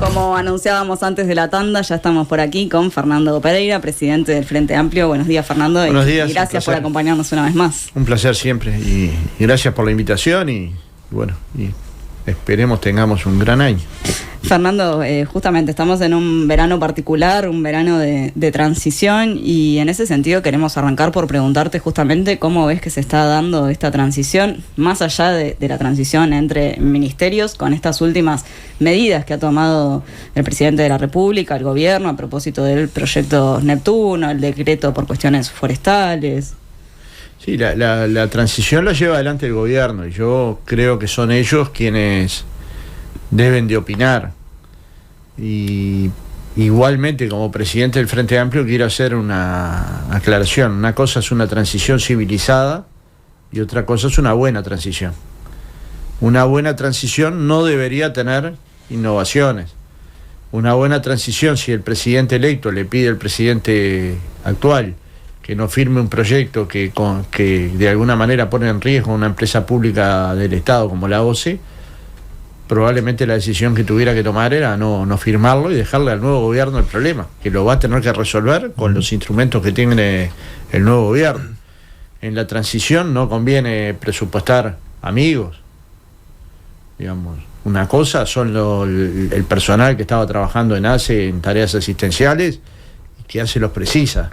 Como anunciábamos antes de la tanda, ya estamos por aquí con Fernando Pereira, presidente del Frente Amplio. Buenos días, Fernando. Buenos días, y gracias por acompañarnos una vez más. Un placer siempre y gracias por la invitación y esperemos tengamos un gran año. Fernando, justamente estamos en un verano particular, un verano de transición, y en ese sentido queremos arrancar por preguntarte justamente cómo ves que se está dando esta transición, más allá de la transición entre ministerios, con estas últimas medidas que ha tomado el presidente de la República, el gobierno, a propósito del proyecto Neptuno, el decreto por cuestiones forestales. Sí, la transición la lleva adelante el gobierno y yo creo que son ellos quienes deben de opinar. Y igualmente, como presidente del Frente Amplio, quiero hacer una aclaración. Una cosa es una transición civilizada y otra cosa es una buena transición. Una buena transición no debería tener innovaciones. Una buena transición, si el presidente electo le pide al presidente actual que no firme un proyecto que de alguna manera pone en riesgo una empresa pública del Estado como la OCE, probablemente la decisión que tuviera que tomar era no firmarlo y dejarle al nuevo gobierno el problema, que lo va a tener que resolver con los instrumentos que tiene el nuevo gobierno. En la transición no conviene presupuestar amigos. Digamos, una cosa son el personal que estaba trabajando en ACE en tareas asistenciales y que ACE los precisa.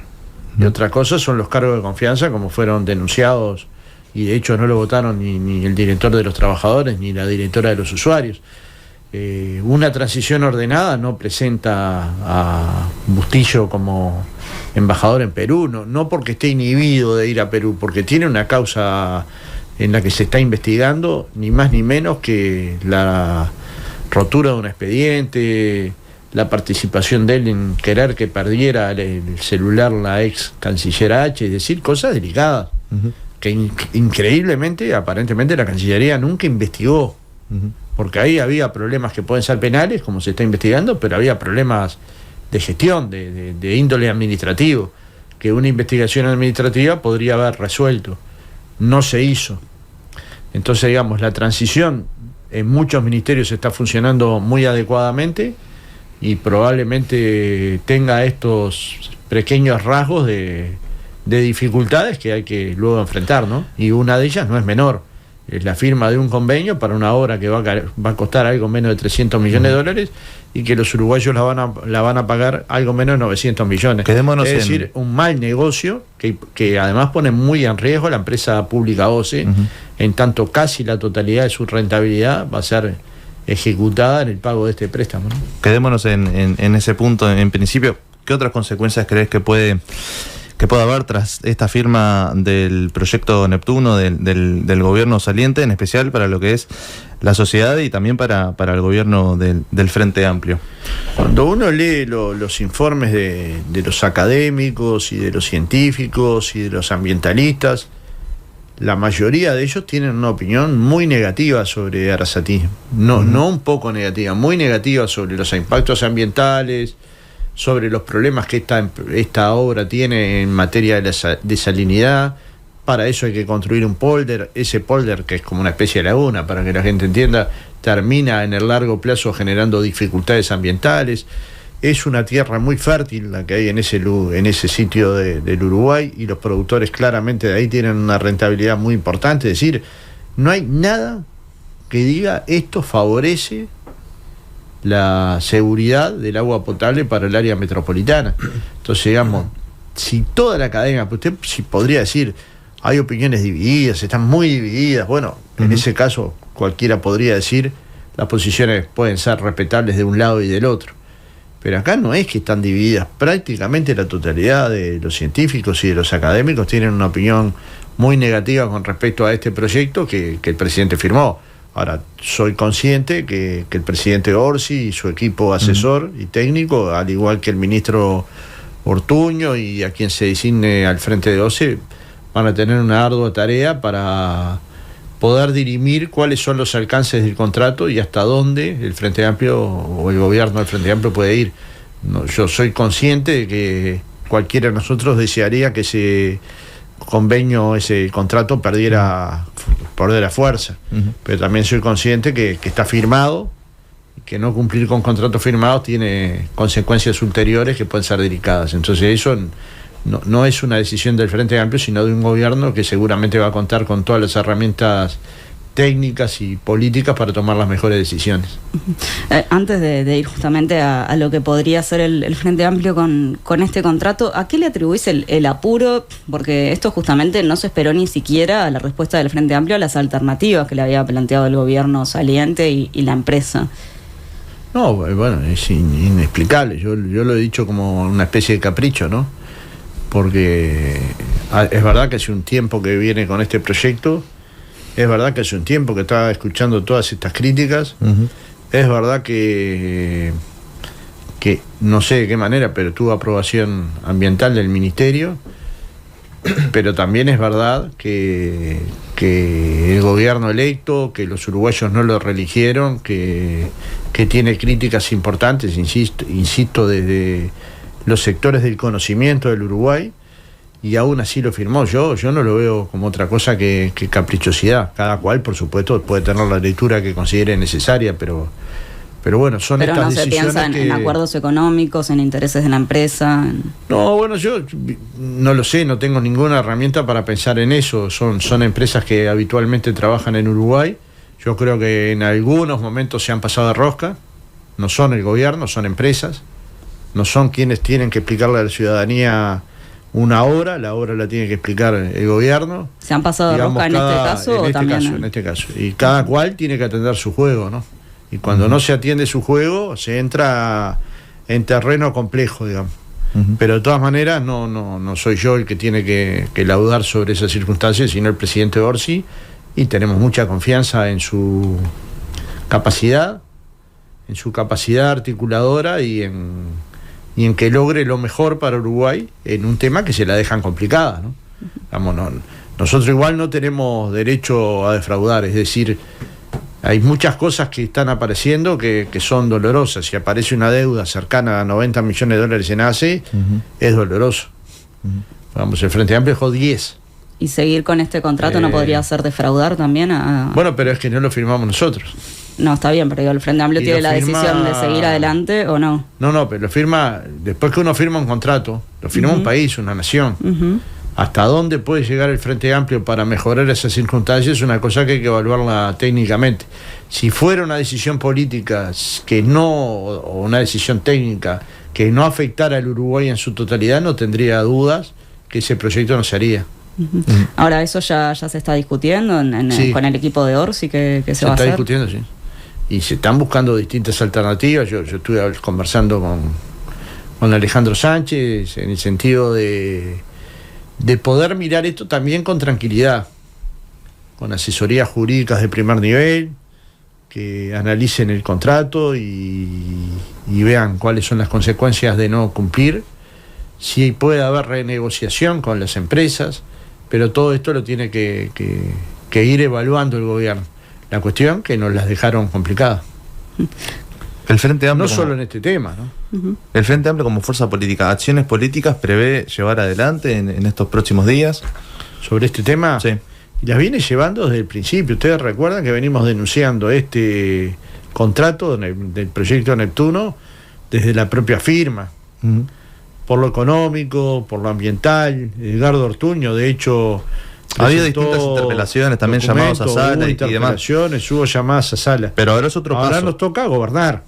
Y otra cosa son los cargos de confianza, como fueron denunciados, y de hecho no lo votaron ni el director de los trabajadores ni la directora de los usuarios. Una transición ordenada no presenta a Bustillo como embajador en Perú, no porque esté inhibido de ir a Perú, porque tiene una causa en la que se está investigando, ni más ni menos que la rotura de un expediente, la participación de él en querer que perdiera el celular la ex canciller H, es decir, cosas delicadas. Que increíblemente, aparentemente la Cancillería nunca investigó, porque ahí había problemas que pueden ser penales, como se está investigando, pero había problemas de gestión, de índole administrativo, que una investigación administrativa podría haber resuelto. No se hizo. Entonces, digamos, la transición en muchos ministerios está funcionando muy adecuadamente y probablemente tenga estos pequeños rasgos de dificultades que hay que luego enfrentar, ¿no? Y una de ellas no es menor, es la firma de un convenio para una obra que va a costar algo menos de 300 millones de dólares y que los uruguayos la van a pagar algo menos de 900 millones. Es decir, un mal negocio que además pone muy en riesgo la empresa pública OCE, en tanto casi la totalidad de su rentabilidad va a ser ejecutada en el pago de este préstamo, ¿no? Quedémonos en ese punto. En principio, ¿qué otras consecuencias crees que puede haber tras esta firma del proyecto Neptuno del gobierno saliente, en especial para lo que es la sociedad y también para el gobierno del Frente Amplio? Cuando uno lee los informes de los académicos y de los científicos y de los ambientalistas, la mayoría de ellos tienen una opinión muy negativa sobre Arasatí. No un poco negativa, muy negativa sobre los impactos ambientales, sobre los problemas que esta obra tiene en materia de salinidad. Para eso hay que construir un polder. Ese polder, que es como una especie de laguna, para que la gente entienda, termina en el largo plazo generando dificultades ambientales. Es una tierra muy fértil la que hay en ese sitio del Uruguay, y los productores claramente de ahí tienen una rentabilidad muy importante. Es decir, no hay nada que diga esto favorece la seguridad del agua potable para el área metropolitana. Entonces, digamos, si toda la cadena, usted sí podría decir, hay opiniones divididas, están muy divididas, bueno, en ese caso cualquiera podría decir, las posiciones pueden ser respetables de un lado y del otro. Pero acá no es que están divididas, prácticamente la totalidad de los científicos y de los académicos tienen una opinión muy negativa con respecto a este proyecto que el presidente firmó. Ahora, soy consciente que el presidente Orsi y su equipo asesor y técnico, al igual que el ministro Ortuño y a quien se designe al frente de OCE, van a tener una ardua tarea para poder dirimir cuáles son los alcances del contrato y hasta dónde el Frente Amplio o el gobierno del Frente Amplio puede ir. Yo soy consciente de que cualquiera de nosotros desearía que ese convenio, ese contrato perdiera fuerza, pero también soy consciente que está firmado que no cumplir con contratos firmados tiene consecuencias ulteriores que pueden ser delicadas. Entonces eso no es una decisión del Frente Amplio, sino de un gobierno que seguramente va a contar con todas las herramientas técnicas y políticas para tomar las mejores decisiones. Antes de ir justamente a lo que podría ser el Frente Amplio con este contrato, ¿a qué le atribuís el apuro? Porque esto justamente no se esperó ni siquiera a la respuesta del Frente Amplio a las alternativas que le había planteado el gobierno saliente y la empresa. No, bueno, es inexplicable. Yo lo he dicho como una especie de capricho, ¿no? Porque es verdad que hace un tiempo que viene con este proyecto. Es verdad que hace un tiempo que estaba escuchando todas estas críticas. Es verdad que no sé de qué manera, pero tuvo aprobación ambiental del Ministerio. Pero también es verdad que el gobierno electo, que los uruguayos no lo reeligieron, que tiene críticas importantes, insisto, desde los sectores del conocimiento del Uruguay. Y aún así lo firmó. Yo no lo veo como otra cosa que caprichosidad. Cada cual, por supuesto, puede tener la lectura que considere necesaria, pero bueno, son pero estas decisiones. Pero no se piensa en acuerdos económicos, en intereses de la empresa. No, bueno, yo no lo sé, no tengo ninguna herramienta para pensar en eso. Son empresas que habitualmente trabajan en Uruguay. Yo creo que en algunos momentos se han pasado de rosca. No son el gobierno, son empresas. No son quienes tienen que explicarle a la ciudadanía una obra, la obra la tiene que explicar el gobierno. ¿Se han pasado de rosca en este caso o también? En este caso. Y cada cual tiene que atender su juego, ¿no? Y cuando no se atiende su juego, se entra en terreno complejo, digamos. Pero de todas maneras, no soy yo el que tiene que laudar sobre esas circunstancias, sino el presidente Orsi, y tenemos mucha confianza en su capacidad articuladora y en que logre lo mejor para Uruguay en un tema que se la dejan complicada, ¿no? Vamos, nosotros igual no tenemos derecho a defraudar, es decir, hay muchas cosas que están apareciendo que son dolorosas. Si aparece una deuda cercana a 90 millones de dólares en ACE, es doloroso. Vamos, el Frente Amplio dejó 10. ¿Y seguir con este contrato no podría ser defraudar también a...? Bueno, pero es que no lo firmamos nosotros. No, está bien, pero el Frente Amplio tiene la decisión de seguir adelante o no. No, pero lo firma, después que uno firma un contrato, lo firma un país, una nación. Hasta dónde puede llegar el Frente Amplio para mejorar esas circunstancias es una cosa que hay que evaluarla técnicamente. Si fuera una decisión política o una decisión técnica que no afectara al Uruguay en su totalidad, no tendría dudas que ese proyecto no se haría. Ahora, ¿eso ya se está discutiendo sí, con el equipo de Orsi que se va a hacer? Se está discutiendo, sí. Y se están buscando distintas alternativas. Yo estuve conversando con Alejandro Sánchez en el sentido de poder mirar esto también con tranquilidad, con asesorías jurídicas de primer nivel, que analicen el contrato y vean cuáles son las consecuencias de no cumplir, si puede haber renegociación con las empresas, pero todo esto lo tiene que ir evaluando el gobierno. La cuestión que nos las dejaron complicadas. El Frente Amplio no solo en este tema, ¿no? El Frente Amplio como fuerza política, ¿acciones políticas prevé llevar adelante en estos próximos días? ¿Sobre este tema? Sí. Y las viene llevando desde el principio. Ustedes recuerdan que venimos denunciando este contrato del proyecto Neptuno desde la propia firma. Por lo económico, por lo ambiental. Edgardo Ortuño, de hecho... Ha habido distintas interpelaciones, también llamados a sala y demás. Hubo llamadas a sala. Pero ahora es otro paso. Ahora nos toca gobernar.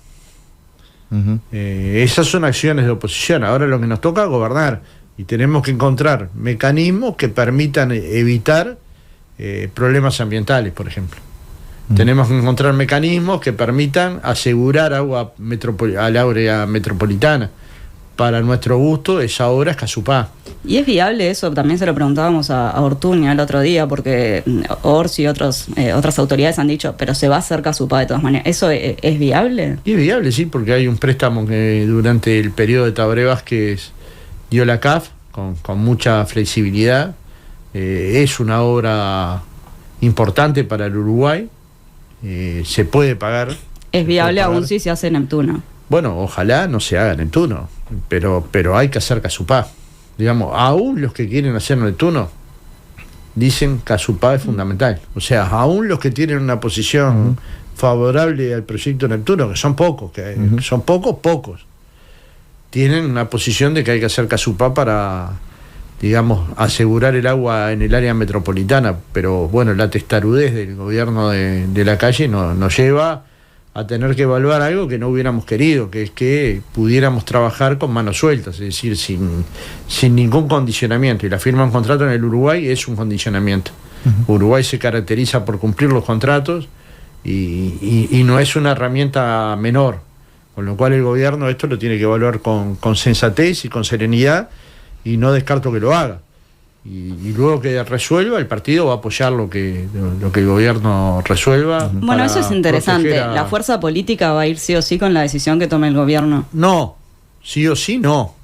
Esas son acciones de oposición. Ahora lo que nos toca es gobernar. Y tenemos que encontrar mecanismos que permitan evitar problemas ambientales, por ejemplo. Tenemos que encontrar mecanismos que permitan asegurar agua al área metropolitana. Para nuestro gusto, esa obra es Casupá. ¿Y es viable eso? También se lo preguntábamos a Ortuño el otro día, porque Orsi y otras autoridades han dicho, pero se va a hacer Casupá de todas maneras. ¿Eso es viable? Y es viable, sí, porque hay un préstamo que durante el periodo de Tabaré Vázquez dio la CAF, con mucha flexibilidad. Es una obra importante para el Uruguay. Se puede pagar. ¿Es viable aún si se hace en Neptuno? Bueno, ojalá no se haga Neptuno, pero hay que hacer Casupá. Digamos, aún los que quieren hacer Neptuno dicen Casupá es fundamental. O sea, aún los que tienen una posición favorable al proyecto Neptuno, que son pocos, son pocos, tienen una posición de que hay que hacer casupá para, digamos, asegurar el agua en el área metropolitana, pero bueno, la testarudez del gobierno de la calle nos lleva a tener que evaluar algo que no hubiéramos querido, que es que pudiéramos trabajar con manos sueltas, es decir, sin ningún condicionamiento, y la firma de un contrato en el Uruguay es un condicionamiento. Uruguay se caracteriza por cumplir los contratos y no es una herramienta menor, con lo cual el gobierno esto lo tiene que evaluar con sensatez y con serenidad, y no descarto que lo haga. Y luego que resuelva, el partido va a apoyar lo que el gobierno resuelva. Bueno, eso es interesante. ¿La fuerza política va a ir sí o sí con la decisión que tome el gobierno? No, sí o sí no.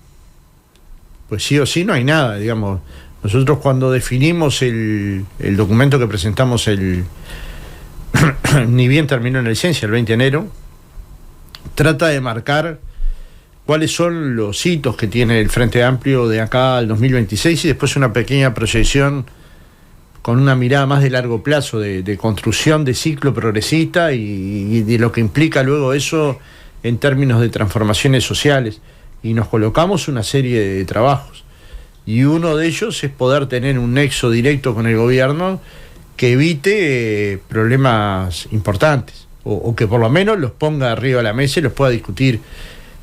Pues sí o sí no hay nada, digamos. Nosotros cuando definimos el documento que presentamos ni bien terminó en la licencia, el 20 de enero, trata de marcar cuáles son los hitos que tiene el Frente Amplio de acá al 2026 y después una pequeña proyección con una mirada más de largo plazo, de construcción de ciclo progresista y de lo que implica luego eso en términos de transformaciones sociales. Y nos colocamos una serie de trabajos. Y uno de ellos es poder tener un nexo directo con el gobierno que evite problemas importantes, o que por lo menos los ponga arriba de la mesa y los pueda discutir.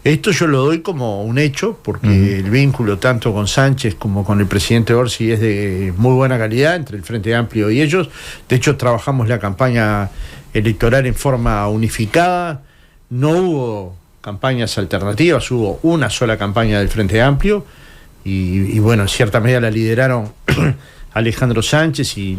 Esto yo lo doy como un hecho, porque el vínculo tanto con Sánchez como con el presidente Orsi es de muy buena calidad entre el Frente Amplio y ellos. De hecho, trabajamos la campaña electoral en forma unificada. No hubo campañas alternativas, hubo una sola campaña del Frente Amplio. Y bueno, en cierta medida la lideraron Alejandro Sánchez y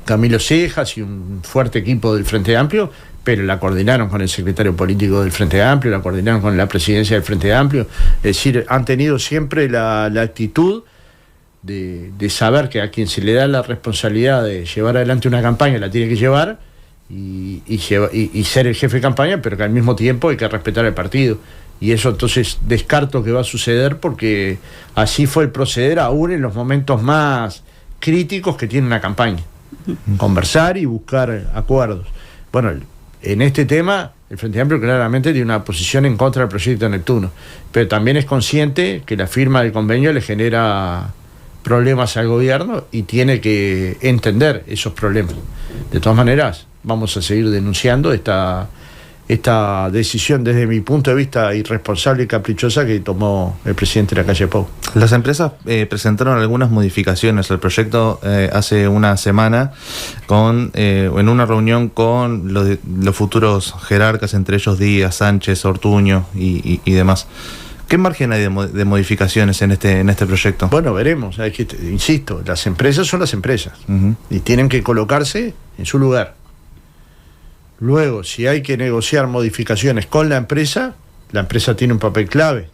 Camilo Cejas y un fuerte equipo del Frente Amplio, pero la coordinaron con el secretario político del Frente Amplio, la coordinaron con la presidencia del Frente Amplio. Es decir, han tenido siempre la actitud de saber que a quien se le da la responsabilidad de llevar adelante una campaña la tiene que llevar y ser el jefe de campaña, pero que al mismo tiempo hay que respetar el partido. Y eso entonces descarto que va a suceder, porque así fue el proceder aún en los momentos más críticos que tiene una campaña. Conversar y buscar acuerdos. Bueno, en este tema el Frente Amplio claramente tiene una posición en contra del proyecto Neptuno, pero también es consciente que la firma del convenio le genera problemas al gobierno y tiene que entender esos problemas. De todas maneras, vamos a seguir denunciando esta decisión, desde mi punto de vista, irresponsable y caprichosa que tomó el presidente de la calle Pou. Las empresas presentaron algunas modificaciones al proyecto hace una semana en una reunión con los futuros jerarcas, entre ellos Díaz, Sánchez, Ortuño y demás. ¿Qué margen hay de modificaciones en este proyecto? Bueno, veremos. Insisto, las empresas son las empresas y tienen que colocarse en su lugar. Luego, si hay que negociar modificaciones con la empresa tiene un papel clave.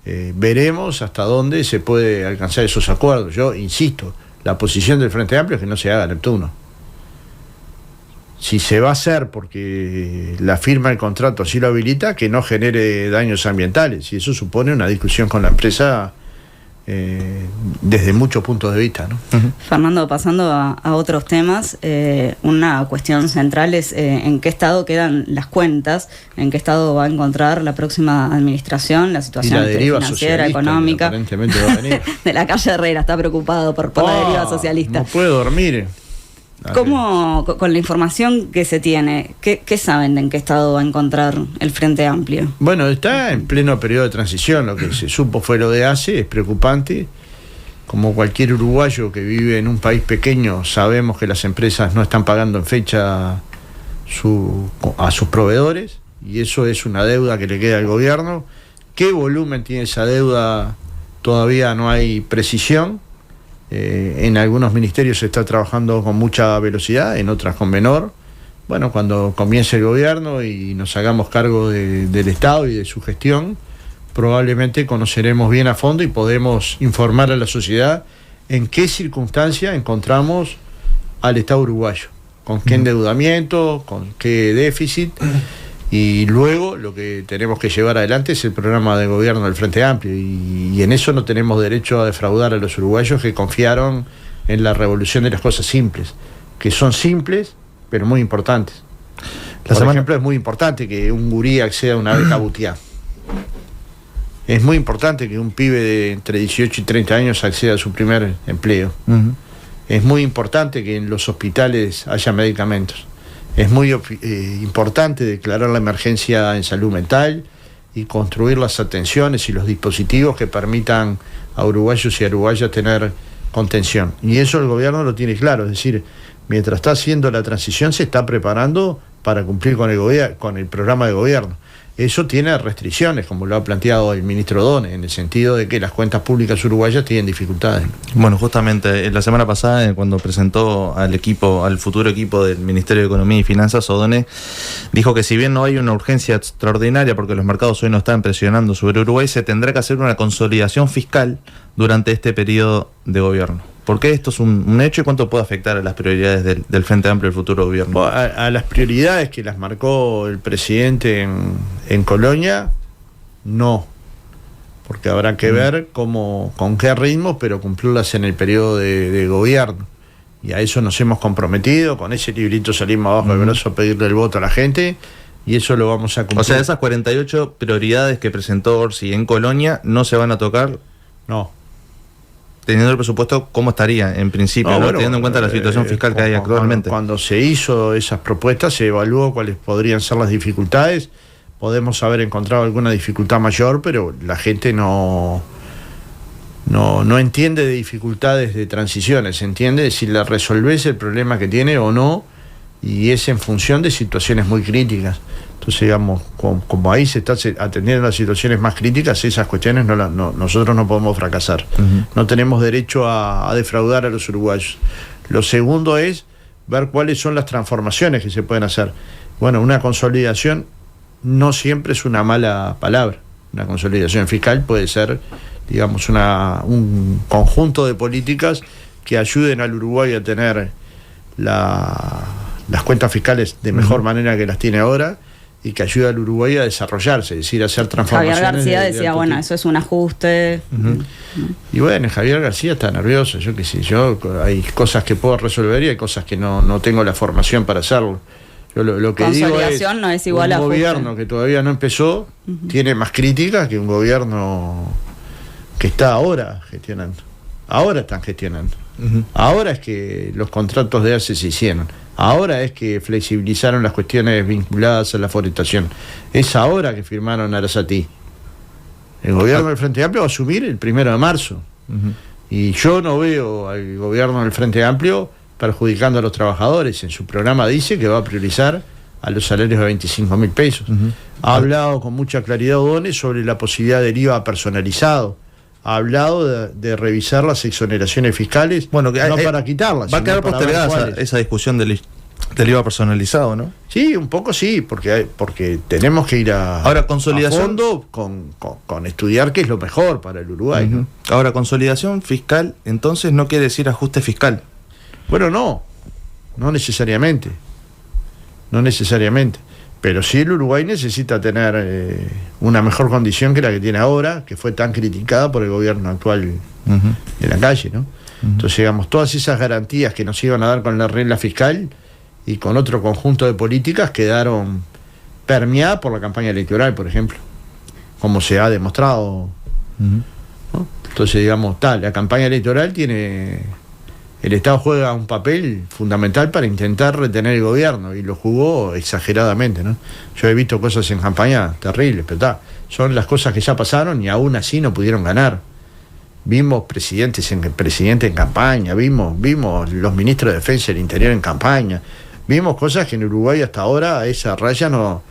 Veremos hasta dónde se puede alcanzar esos acuerdos. Yo insisto, la posición del Frente Amplio es que no se haga Neptuno. Si se va a hacer porque la firma del contrato así lo habilita, que no genere daños ambientales, y eso supone una discusión con la empresa desde muchos puntos de vista, ¿no? Fernando, pasando a otros temas, una cuestión central es en qué estado quedan las cuentas, en qué estado va a encontrar la próxima administración, la situación financiera, económica. Aparentemente va a venir. De la calle Herrera, está preocupado por la deriva socialista. No puede dormir. ¿Cómo, con la información que se tiene, qué saben de en qué estado va a encontrar el Frente Amplio? Bueno, está en pleno periodo de transición. Lo que se supo fue lo de ACE, es preocupante. Como cualquier uruguayo que vive en un país pequeño, sabemos que las empresas no están pagando en fecha a sus proveedores, y eso es una deuda que le queda al gobierno. ¿Qué volumen tiene esa deuda? Todavía no hay precisión. En algunos ministerios se está trabajando con mucha velocidad, en otras con menor. Bueno, cuando comience el gobierno y nos hagamos cargo del Estado y de su gestión, probablemente conoceremos bien a fondo y podemos informar a la sociedad en qué circunstancia encontramos al Estado uruguayo, con qué endeudamiento, con qué déficit. Y luego lo que tenemos que llevar adelante es el programa de gobierno del Frente Amplio, y en eso no tenemos derecho a defraudar a los uruguayos que confiaron en la revolución de las cosas simples, que son simples pero muy importantes. Por ejemplo, es muy importante que un gurí acceda a una beca Butiá. Es muy importante que un pibe de entre 18 y 30 años acceda a su primer empleo. Es muy importante que en los hospitales haya medicamentos. Es muy importante declarar la emergencia en salud mental y construir las atenciones y los dispositivos que permitan a uruguayos y a uruguayas tener contención. Y eso el gobierno lo tiene claro, es decir, mientras está haciendo la transición se está preparando para cumplir con el programa de gobierno. Eso tiene restricciones, como lo ha planteado el ministro Done, en el sentido de que las cuentas públicas uruguayas tienen dificultades. Bueno, justamente la semana pasada, cuando presentó al futuro equipo del Ministerio de Economía y Finanzas, O'Donnell dijo que si bien no hay una urgencia extraordinaria porque los mercados hoy no están presionando sobre Uruguay, se tendrá que hacer una consolidación fiscal durante este periodo de gobierno. ¿Por qué esto es un hecho y cuánto puede afectar a las prioridades del Frente Amplio del futuro gobierno? Bueno, a las prioridades que las marcó el presidente en Colonia, no. Porque habrá que ver con qué ritmo, pero cumplirlas en el periodo de gobierno. Y a eso nos hemos comprometido. Con ese librito salimos abajo del brazo a pedirle el voto a la gente. Y eso lo vamos a cumplir. O sea, esas 48 prioridades que presentó Orsi en Colonia no se van a tocar. No. Teniendo el presupuesto, ¿cómo estaría en principio? Bueno, teniendo en cuenta la situación fiscal que hay actualmente. Cuando se hizo esas propuestas, se evaluó cuáles podrían ser las dificultades. Podemos haber encontrado alguna dificultad mayor, pero la gente no entiende de dificultades de transiciones, entiende si le resolvés el problema que tiene o no, y es en función de situaciones muy críticas. Entonces, digamos, como ahí se está atendiendo las situaciones más críticas, esas cuestiones nosotros no podemos fracasar. No tenemos derecho a defraudar a los uruguayos. Lo segundo es ver cuáles son las transformaciones que se pueden hacer. Bueno, una consolidación no siempre es una mala palabra. Una consolidación fiscal puede ser, digamos, un conjunto de políticas que ayuden al Uruguay a tener las cuentas fiscales de mejor manera que las tiene ahora, y que ayuda al Uruguay a desarrollarse, es decir, a hacer transformaciones. Javier García decía, bueno, eso es un ajuste. Y bueno, Javier García está nervioso, yo qué sé, hay cosas que puedo resolver y hay cosas que no tengo la formación para hacerlo. Yo lo que digo es, no es igual un gobierno que todavía no empezó tiene más críticas que un gobierno que está ahora gestionando. Ahora están gestionando. Ahora es que los contratos de ACE se hicieron. Ahora es que flexibilizaron las cuestiones vinculadas a la forestación. Es ahora que firmaron Arasatí. El gobierno del Frente Amplio va a asumir el 1 de marzo. Y yo no veo al gobierno del Frente Amplio perjudicando a los trabajadores. En su programa dice que va a priorizar a los salarios de 25.000 pesos. Ha hablado con mucha claridad O'Donnell sobre la posibilidad del IVA personalizado. Ha hablado de revisar las exoneraciones fiscales, bueno, no para quitarlas. Va a quedar postergada esa discusión del IVA personalizado, ¿no? Sí, un poco sí, porque tenemos que ir ahora, consolidación, a fondo con estudiar qué es lo mejor para el Uruguay. ¿No? Ahora, consolidación fiscal, entonces no quiere decir ajuste fiscal. Bueno, no necesariamente. No necesariamente. Pero sí el Uruguay necesita tener una mejor condición que la que tiene ahora, que fue tan criticada por el gobierno actual de la calle, ¿no? Entonces, digamos, todas esas garantías que nos iban a dar con la regla fiscal y con otro conjunto de políticas quedaron permeadas por la campaña electoral, por ejemplo, como se ha demostrado. ¿No? Entonces, digamos, la campaña electoral el Estado juega un papel fundamental para intentar retener el gobierno, y lo jugó exageradamente, ¿no? Yo he visto cosas en campaña terribles, pero son las cosas que ya pasaron y aún así no pudieron ganar. Vimos presidente en campaña, vimos los ministros de Defensa y del Interior en campaña, vimos cosas que en Uruguay hasta ahora a esa raya no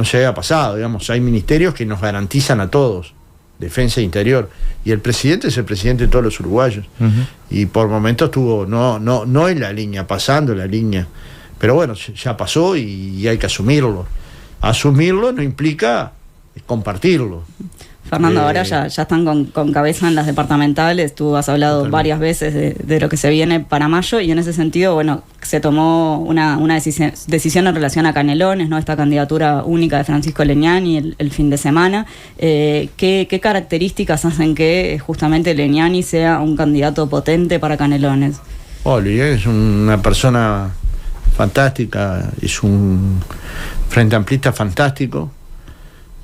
se había pasado. Digamos, hay ministerios que nos garantizan a todos Defensa e Interior, y el presidente es el presidente de todos los uruguayos, y por momentos estuvo no en la línea, pasando la línea, pero bueno, ya pasó y hay que asumirlo no implica compartirlo. Fernando, ahora ya están con cabeza en las departamentales. Tú has hablado totalmente varias veces de lo que se viene para mayo, y en ese sentido, bueno, se tomó una decisión en relación a Canelones, ¿no? Esta candidatura única de Francisco Legnani el fin de semana. ¿Qué características hacen que justamente Legnani sea un candidato potente para Canelones? Oli es una persona fantástica, es un frente amplista fantástico,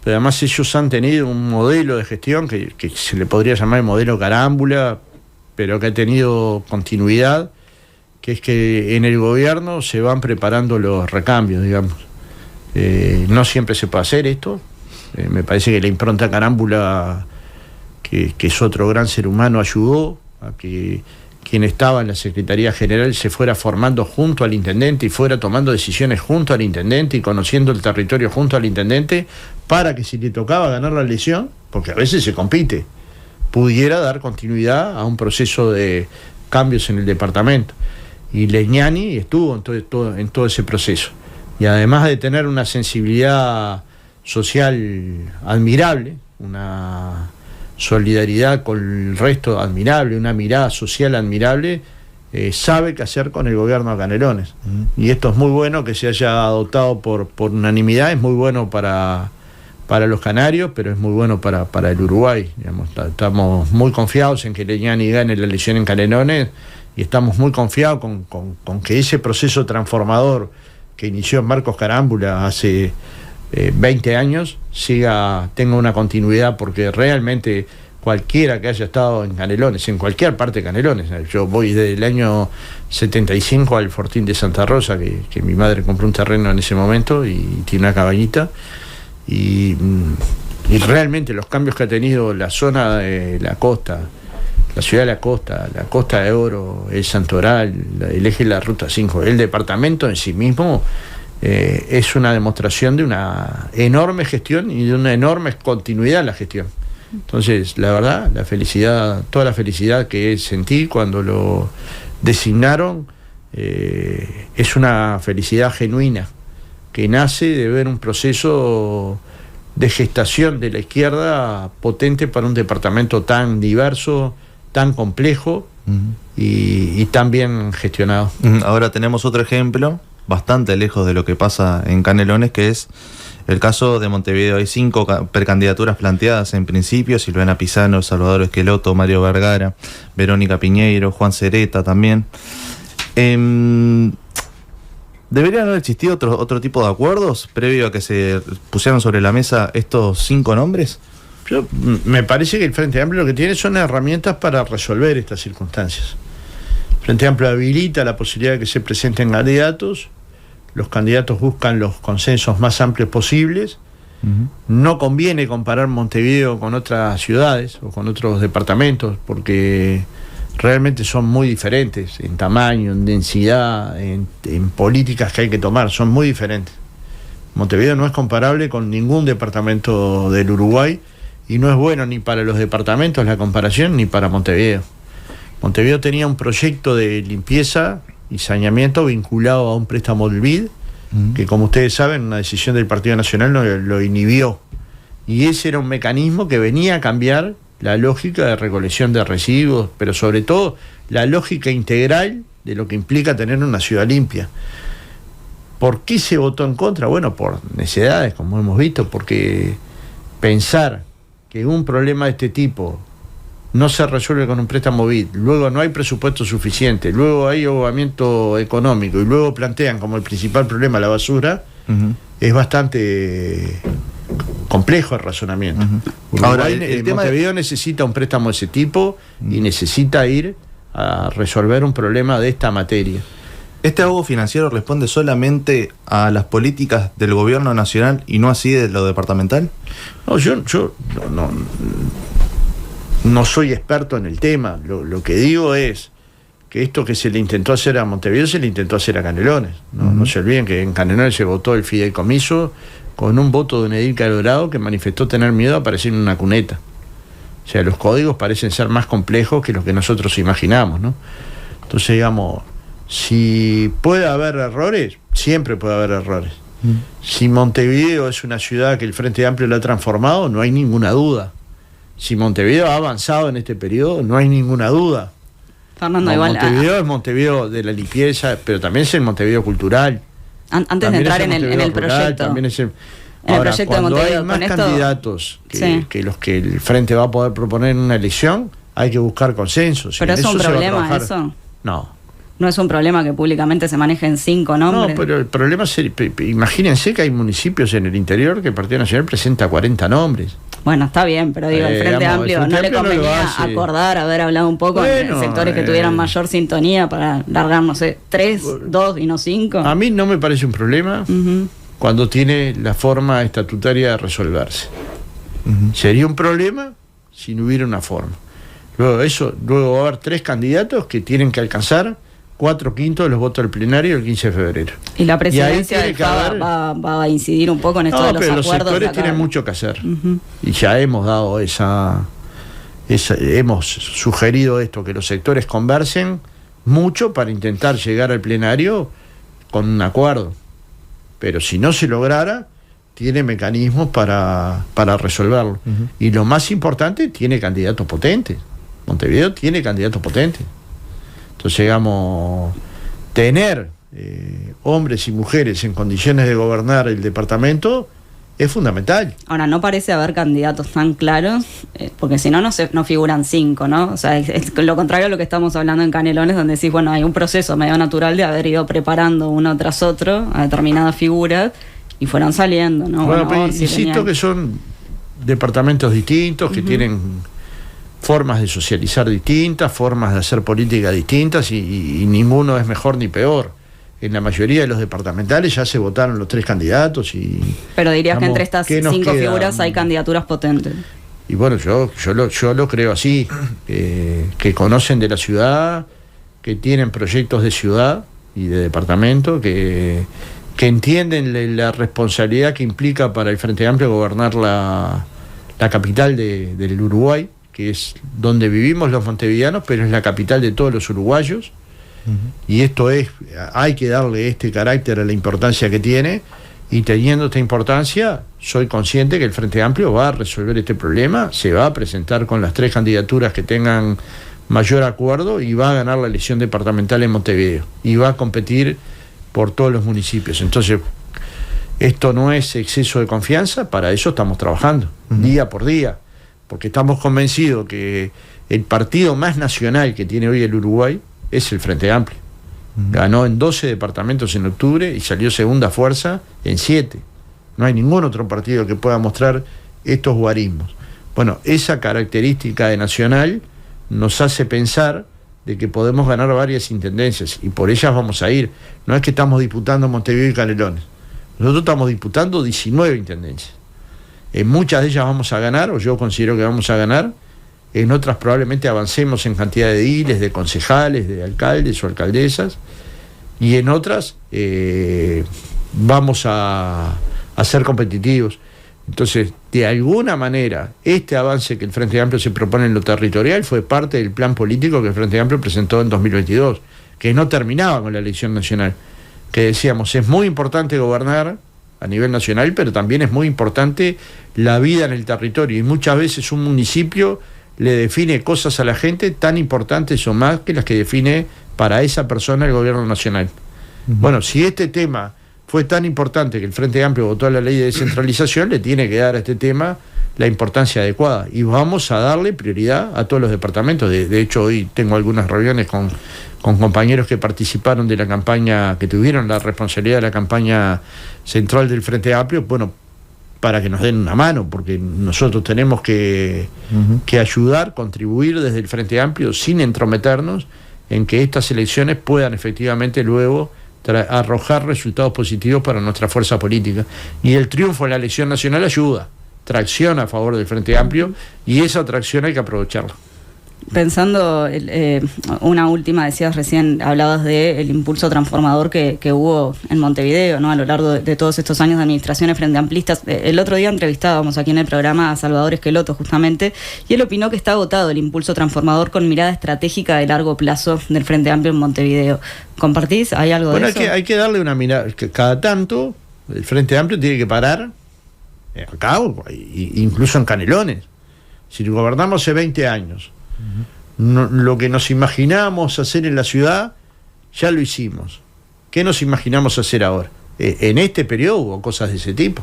pero además ellos han tenido un modelo de gestión que se le podría llamar el modelo carámbula, pero que ha tenido continuidad, que es que en el gobierno se van preparando los recambios, digamos. No siempre se puede hacer esto. Me parece que la impronta carámbula, que es otro gran ser humano, ayudó a que quien estaba en la Secretaría General se fuera formando junto al intendente y fuera tomando decisiones junto al intendente y conociendo el territorio junto al intendente, para que si le tocaba ganar la elección, porque a veces se compite, pudiera dar continuidad a un proceso de cambios en el departamento. Y Legnani estuvo en todo ese proceso. Y además de tener una sensibilidad social admirable, una solidaridad con el resto admirable, una mirada social admirable, sabe qué hacer con el gobierno de Canelones. Y esto es muy bueno que se haya adoptado por unanimidad, es muy bueno para los canarios, pero es muy bueno para el Uruguay. Digamos, estamos muy confiados en que Legnani gane la elección en Canelones y estamos muy confiados con que ese proceso transformador que inició Marcos Carámbula hace 20 años tenga una continuidad, porque realmente cualquiera que haya estado en Canelones, en cualquier parte de Canelones, yo voy desde el año 75 al Fortín de Santa Rosa, que mi madre compró un terreno en ese momento y tiene una cabañita, y realmente los cambios que ha tenido la zona de la costa, la ciudad de la Costa de Oro, el Santoral, el eje de la Ruta 5, el departamento en sí mismo, es una demostración de una enorme gestión y de una enorme continuidad en la gestión. Entonces, la verdad, toda la felicidad que sentí cuando lo designaron, es una felicidad genuina, que nace de ver un proceso de gestación de la izquierda potente para un departamento tan diverso, tan complejo y tan bien gestionado. Ahora tenemos otro ejemplo, bastante lejos de lo que pasa en Canelones, que es el caso de Montevideo. Hay 5 precandidaturas planteadas en principio: Silvana Pisano, Salvador Esqueloto, Mario Vergara, Verónica Piñeiro, Juan Cereta también. ¿Deberían haber existido otro tipo de acuerdos previo a que se pusieran sobre la mesa estos 5 nombres? Me parece que el Frente Amplio lo que tiene son herramientas para resolver estas circunstancias. El Frente Amplio habilita la posibilidad de que se presenten candidatos, los candidatos buscan los consensos más amplios posibles. No conviene comparar Montevideo con otras ciudades o con otros departamentos, porque realmente son muy diferentes en tamaño, en densidad, en políticas que hay que tomar, son muy diferentes. Montevideo no es comparable con ningún departamento del Uruguay, y no es bueno ni para los departamentos la comparación, ni para Montevideo. Montevideo tenía un proyecto de limpieza y saneamiento vinculado a un préstamo del BID, que, como ustedes saben, una decisión del Partido Nacional lo inhibió. Y ese era un mecanismo que venía a cambiar la lógica de recolección de residuos, pero sobre todo la lógica integral de lo que implica tener una ciudad limpia. ¿Por qué se votó en contra? Bueno, por necedades, como hemos visto, porque pensar que un problema de este tipo no se resuelve con un préstamo BID, luego no hay presupuesto suficiente, luego hay ahogamiento económico y luego plantean como el principal problema la basura, es bastante complejo el razonamiento. Ahora, el Montevideo necesita un préstamo de ese tipo y necesita ir a resolver un problema de esta materia. ¿Este ahogo financiero responde solamente a las políticas del gobierno nacional y no así de lo departamental? No, yo no soy experto en el tema. Lo que digo es que esto que se le intentó hacer a Montevideo se le intentó hacer a Canelones. No se olviden que en Canelones se votó el fideicomiso con un voto de un edil calorado que manifestó tener miedo a aparecer en una cuneta. O sea, los códigos parecen ser más complejos que los que nosotros imaginamos, ¿no? Entonces, digamos, si puede haber errores, siempre puede haber errores. Si Montevideo es una ciudad que el Frente Amplio la ha transformado, no hay ninguna duda. Si Montevideo ha avanzado en este periodo, no hay ninguna duda. Fernando, igual, Montevideo es Montevideo de la limpieza, pero también es el Montevideo cultural. Antes de entrar en el proyecto. También es en ahora, el proyecto cuando de Montevideo, hay más candidatos que los que el Frente va a poder proponer en una elección, hay que buscar consensos. ¿Pero es un problema eso? No. no es un problema que públicamente se manejen 5 nombres. No, pero el problema es, imagínense que hay municipios en el interior que el Partido Nacional presenta 40 nombres. Bueno, está bien, pero digo, el Frente Amplio no le convenía acordar, haber hablado un poco en sectores que tuvieran mayor sintonía para largar, no sé, 3, 2 y no 5. A mí no me parece un problema cuando tiene la forma estatutaria de resolverse. Sería un problema si no hubiera una forma. Luego va a haber 3 candidatos que tienen que alcanzar 4/5 de los votos del plenario el 15 de febrero. Y la presidencia del FABA va a incidir un poco en esto de los acuerdos. Los sectores tienen mucho que hacer. Y ya hemos dado hemos sugerido esto, que los sectores conversen mucho para intentar llegar al plenario con un acuerdo. Pero si no se lograra, tiene mecanismos para resolverlo. Y lo más importante, tiene candidatos potentes. Montevideo tiene candidatos potentes. Entonces, digamos, tener hombres y mujeres en condiciones de gobernar el departamento es fundamental. Ahora, no parece haber candidatos tan claros, porque si no, no figuran 5, ¿no? O sea, es lo contrario a lo que estamos hablando en Canelones, donde decís, bueno, hay un proceso medio natural de haber ido preparando uno tras otro a determinadas figuras y fueron saliendo, ¿no? Bueno, pero insisto que son departamentos distintos, que tienen formas de socializar distintas, formas de hacer política distintas, y ninguno es mejor ni peor. En la mayoría de los departamentales ya se votaron los 3 candidatos Pero dirías que entre estas 5 figuras hay candidaturas potentes. Y bueno, yo lo creo así, que conocen de la ciudad, que tienen proyectos de ciudad y de departamento, que entienden la responsabilidad que implica para el Frente Amplio gobernar la capital del Uruguay, que es donde vivimos los montevideanos, pero es la capital de todos los uruguayos. Y esto hay que darle este carácter a la importancia que tiene, y teniendo esta importancia, soy consciente que el Frente Amplio va a resolver este problema, se va a presentar con las 3 candidaturas que tengan mayor acuerdo y va a ganar la elección departamental en Montevideo y va a competir por todos los municipios. Entonces, esto no es exceso de confianza, para eso estamos trabajando día por día, porque estamos convencidos que el partido más nacional que tiene hoy el Uruguay es el Frente Amplio. Ganó en 12 departamentos en octubre y salió segunda fuerza en 7. No hay ningún otro partido que pueda mostrar estos guarismos. Bueno, esa característica de nacional nos hace pensar de que podemos ganar varias intendencias, y por ellas vamos a ir. No es que estamos disputando Montevideo y Canelones. Nosotros estamos disputando 19 intendencias. En muchas de ellas vamos a ganar, o yo considero que vamos a ganar. En otras probablemente avancemos en cantidad de ediles, de concejales, de alcaldes o alcaldesas, y en otras vamos a ser competitivos. Entonces, de alguna manera, este avance que el Frente Amplio se propone en lo territorial fue parte del plan político que el Frente Amplio presentó en 2022, que no terminaba con la elección nacional, que decíamos, es muy importante gobernar a nivel nacional, pero también es muy importante la vida en el territorio, y muchas veces un municipio le define cosas a la gente tan importantes o más que las que define para esa persona el gobierno nacional. Bueno, si este tema fue tan importante que el Frente Amplio votó la ley de descentralización, le tiene que dar a este tema la importancia adecuada, y vamos a darle prioridad a todos los departamentos. De hecho, hoy tengo algunas reuniones con compañeros que participaron de la campaña, que tuvieron la responsabilidad de la campaña central del Frente Amplio, bueno, para que nos den una mano, porque nosotros tenemos que ayudar, contribuir desde el Frente Amplio, sin entrometernos, en que estas elecciones puedan efectivamente luego arrojar resultados positivos para nuestra fuerza política. Y el triunfo en la elección nacional ayuda, tracciona a favor del Frente Amplio, y esa tracción hay que aprovecharla. Pensando, una última, decías recién, hablabas del impulso transformador que hubo en Montevideo, ¿no?, a lo largo de todos estos años de administraciones frente amplistas. El otro día entrevistábamos aquí en el programa a Salvador Esqueloto, justamente, y él opinó que está agotado el impulso transformador con mirada estratégica de largo plazo del Frente Amplio en Montevideo. ¿Compartís? ¿Hay algo de eso? Bueno, hay que darle una mirada, que cada tanto el Frente Amplio tiene que parar, acá, incluso en Canelones. Si gobernamos hace 20 años, lo que nos imaginábamos hacer en la ciudad, ya lo hicimos. ¿Qué nos imaginamos hacer ahora? En este periodo hubo cosas de ese tipo,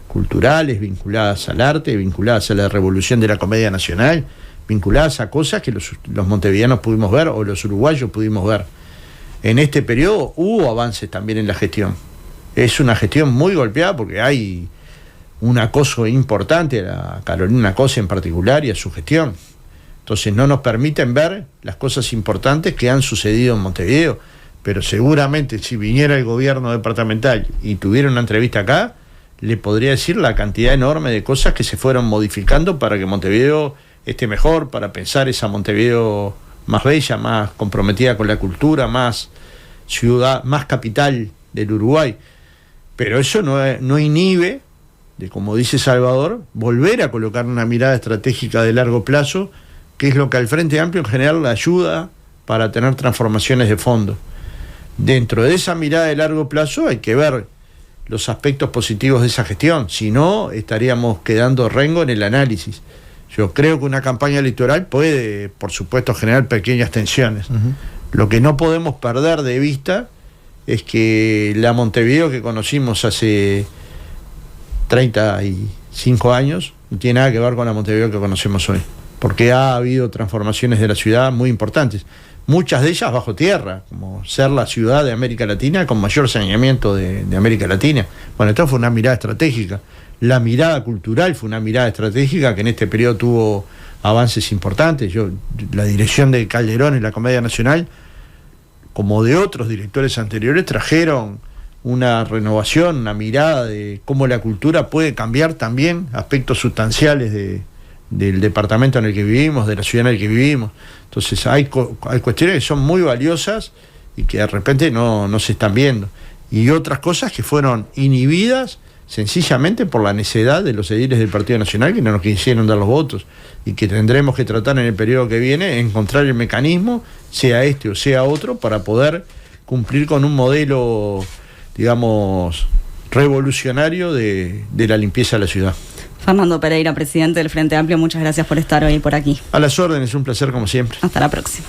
culturales, vinculadas al arte, vinculadas a la revolución de la comedia nacional, vinculadas a cosas que los montevideanos pudimos ver, o los uruguayos pudimos ver. en este periodo hubo avances también en la gestión. Es una gestión muy golpeada porque hay un acoso importante a Carolina Cose en particular y a su gestión. Entonces no nos permiten ver las cosas importantes que han sucedido en Montevideo, pero seguramente si viniera el gobierno departamental y tuviera una entrevista acá, le podría decir la cantidad enorme de cosas que se fueron modificando para que Montevideo esté mejor, para pensar esa Montevideo más bella, más comprometida con la cultura, más ciudad, más capital del Uruguay. Pero eso no inhibe de, como dice Salvador, volver a colocar una mirada estratégica de largo plazo, que es lo que al Frente Amplio en general le ayuda para tener transformaciones de fondo. Dentro de esa mirada de largo plazo hay que ver los aspectos positivos de esa gestión, si no estaríamos quedando rengo en el análisis. Yo creo que una campaña electoral puede, por supuesto, generar pequeñas tensiones. Lo que no podemos perder de vista es que la Montevideo que conocimos hace 35 años no tiene nada que ver con la Montevideo que conocemos hoy, porque ha habido transformaciones de la ciudad muy importantes, muchas de ellas bajo tierra, como ser la ciudad de América Latina con mayor saneamiento de América Latina. Bueno, esto fue una mirada estratégica. La mirada cultural fue una mirada estratégica que en este periodo tuvo avances importantes. La dirección de Calderón en la Comedia Nacional, como de otros directores anteriores, trajeron una renovación, una mirada de cómo la cultura puede cambiar también aspectos sustanciales del departamento en el que vivimos, de la ciudad en el que vivimos. Entonces hay cuestiones que son muy valiosas y que de repente no se están viendo. Y otras cosas que fueron inhibidas sencillamente por la necedad de los ediles del Partido Nacional que no nos quisieron dar los votos, y que tendremos que tratar en el periodo que viene encontrar el mecanismo, sea este o sea otro, para poder cumplir con un modelo, digamos, revolucionario de la limpieza de la ciudad. Fernando Pereira, presidente del Frente Amplio, muchas gracias por estar hoy por aquí. A las órdenes, un placer como siempre. Hasta la próxima.